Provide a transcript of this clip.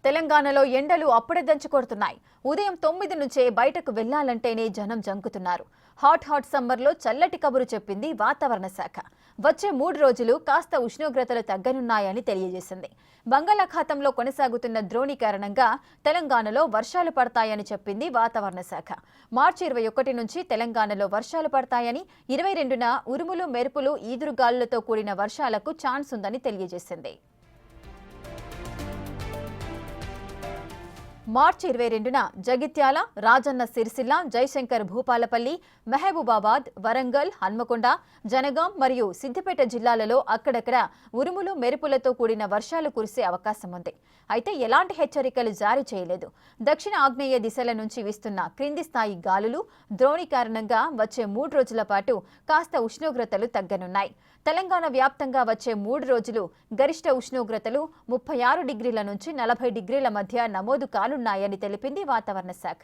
తెలంగాణలో ఎండలు అప్పుడే దంచుకొడుతున్నాయి. ఉదయం 9 నుంచే బయటకు వెళ్లాలంటేనే జనం జంకుతున్నారు. హాట్ సమ్మర్లో చల్లటి కబురు చెప్పింది వాతావరణ శాఖ. వచ్చే 3 రోజులు కాస్త ఉష్ణోగ్రతలు తగ్గనున్నాయని తెలియజేసింది. బంగాళాఖాతంలో కొనసాగుతున్న ద్రోణి కారణంగా తెలంగాణలో వర్షాలు పడతాయని చెప్పింది వాతావరణ శాఖ. మార్చి 21 నుంచి తెలంగాణలో వర్షాలు పడతాయని, 22న ఉరుములు మెరుపులు ఈదురుగాలులతో కూడిన వర్షాలకు ఛాన్స్ ఉందని తెలియజేసింది. మార్చి 22న జగిత్యాల, రాజన్న సిరిసిల్ల, జయశంకర్ భూపాలపల్లి, మహబూబాబాద్, వరంగల్, హన్మకొండ, జనగాం మరియు సిద్దిపేట జిల్లాలలో అక్కడక్కడ ఉరుములు మెరుపులతో కూడిన వర్షాలు కురిసే అవకాశం ఉంది. అయితే ఎలాంటి హెచ్చరికలు జారీ చేయలేదు. దక్షిణ ఆగ్నేయ దిశల నుంచి వీస్తున్న క్రింది స్థాయి గాలులు, ద్రోణి కారణంగా వచ్చే 3 రోజుల పాటు కాస్త ఉష్ణోగ్రతలు తగ్గనున్నాయి. తెలంగాణ వ్యాప్తంగా వచ్చే 3 రోజులు గరిష్ట ఉష్ణోగ్రతలు 36 డిగ్రీల నుంచి 40 డిగ్రీల మధ్య నమోదు కానున్నాయని తెలిపింది వాతావరణ శాఖ.